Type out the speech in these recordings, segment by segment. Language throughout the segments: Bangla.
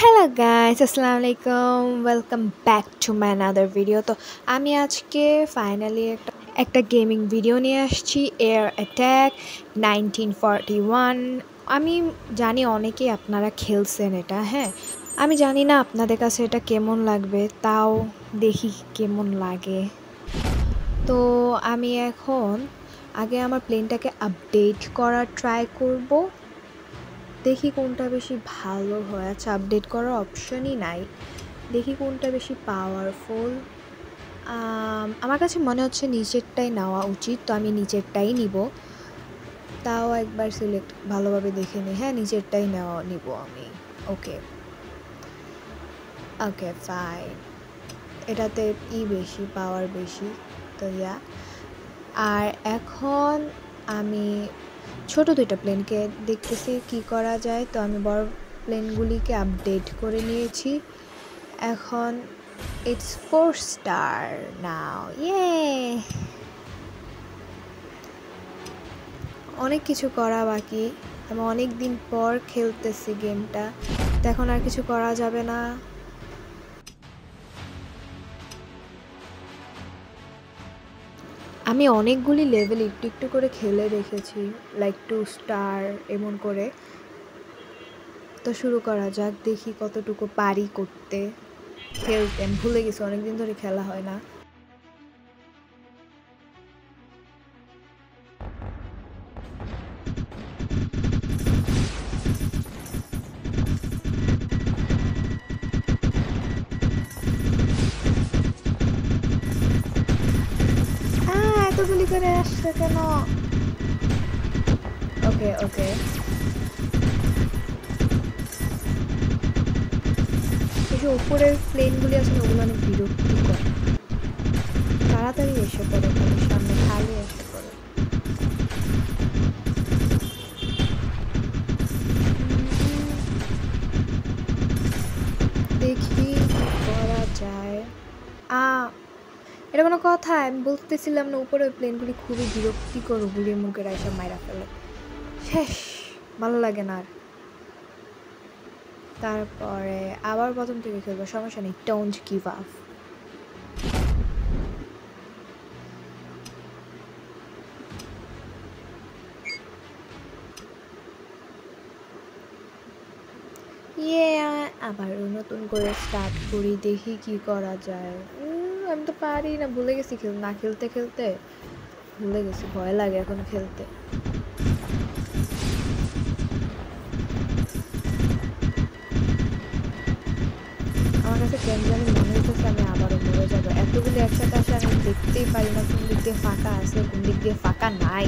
হ্যালো গাইস, আসসালামু আলাইকুম। Welcome back to my another video. তো আমি আজকে ফাইনালি একটা গেমিং ভিডিও নিয়ে আসছি, এয়ার অ্যাটাক 1941। আমি জানি অনেকেই আপনারা খেলছেন এটা। হ্যাঁ, আমি জানি না আপনাদের কাছে এটা কেমন লাগবে, তাও দেখি কেমন লাগে। তো আমি এখন আগে আমার প্লেনটাকে আপডেট করার ট্রাই করব, দেখি কোনটা বেশি ভালো হয়। আচ্ছা, আপডেট করার অপশনই নাই, দেখি কোনটা বেশি পাওয়ারফুল। আমার কাছে মনে হচ্ছে নিচেরটাই নেওয়া উচিত, তো আমি নিচেরটাই নিব। তাও একবার সিলেক্ট ভালোভাবে দেখে নিই। হ্যাঁ, নিচেরটাই নিব আমি। ওকে ওকে ফাইন, এটাতে বেশি পাওয়ার বেশি, তো ইয়া। আর এখন আমি ছোট দুইটা প্লেনকে দেখতেছি কি করা যায়। তো আমি বড় প্লেনগুলিকে আপডেট করে নিয়েছি। এখন ইটস 4 স্টার নাও, ইয়ে। অনেক কিছু করা বাকি, আমি অনেক দিন পর খেলতেছি গেমটা, তো এখন আর কিছু করা যাবে না। আমি অনেকগুলি লেভেল একটু একটু করে খেলে রেখেছি, লাইক 2 স্টার এমন করে। তো শুরু করা যাক, দেখি কতটুকু পারি করতে। খেলতে আমি ভুলে গেছি, অনেকদিন ধরে খেলা হয় না। এতগুলি করে আসছে কেন? ওকে ওকে, এই যে উপরের প্লেনগুলি আছে না, ওগুলো অনেক বিরক্তিকর। তাড়াতাড়ি এসে পড়ে, তাদের সামনে খালি এসে পড়ে। দেখি কি করা যায়। এটা কোনো কথা? আমি বলতেছিলাম না, উপরে ওই প্লেনগুলি খুবই বিরক্তিকর, গুলির মুখের এসব মাইরা ফেলে। শেষ, ভালো লাগে না আর। তারপরে আবার প্রথম থেকে খেলবো, সমস্যা নেই। Don't give up. ইয়ে, আবারও নতুন করে স্টার্ট করি, দেখি কি করা যায়। আমি তো পারি না, ভুলে গেছি না খেলতে খেলতে ভুলে গেছি, ভয় লাগে এখন খেলতে। আমার কাছে কেন জানি মনে হইতেছে আমি আবারও মরে যাবো। এতগুলি একসাথে আসে, আমি দেখতেই পারি না কোন দিক দিয়ে ফাঁকা আছে, কোন দিক দিয়ে ফাঁকা নাই,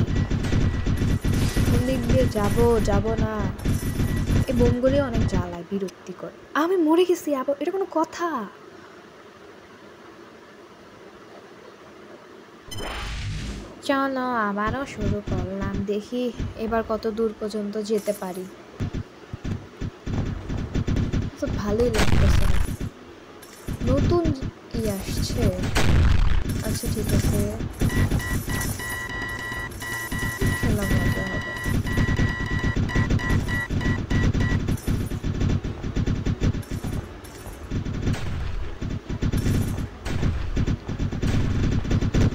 কোন দিক দিয়ে যাব না। এই বোমগুলি অনেক জ্বালায়, বিরক্তিকর। আমি মরে গেছি আবার, এটা কোনো কথা? চলো আবারও শুরু করলাম, দেখি এবার কত দূর পর্যন্ত যেতে পারি। তো ভালোই লাগতেছে, নতুন আসছে। আচ্ছা ঠিক আছে, খেলা মজা হবে।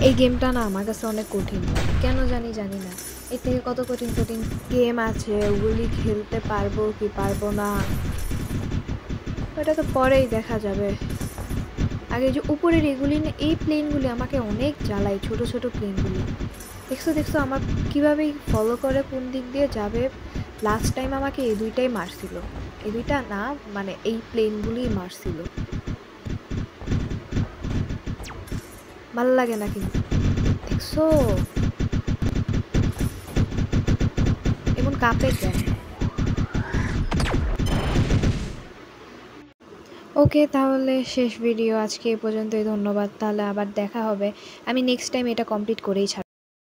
এই গেমটা না আমার কাছে অনেক কঠিন লাগে, কেন জানি না। এর থেকে কত কঠিন কঠিন গেম আছে, ওগুলি খেলতে পারবো কি পারবো না ওটা তো পরেই দেখা যাবে। আগে যে উপরের এগুলি না, এই প্লেনগুলি আমাকে অনেক জ্বালায়, ছোট ছোট প্লেনগুলি। দেখছো আমার কীভাবে ফলো করে কোন দিক দিয়ে যাবে। লাস্ট টাইম আমাকে এই দুইটাই মারছিল, এই দুইটা না মানে এই প্লেনগুলিই মারছিল। ভালো লাগে না কিন্তু, দেখছো এমন কাঁপে কেন? ওকে, তাহলে শেষ ভিডিও আজকে এ পর্যন্তই। ধন্যবাদ, তাহলে আবার দেখা হবে। আমি নেক্সট টাইম এটা কমপ্লিট করেই ছাড়ব।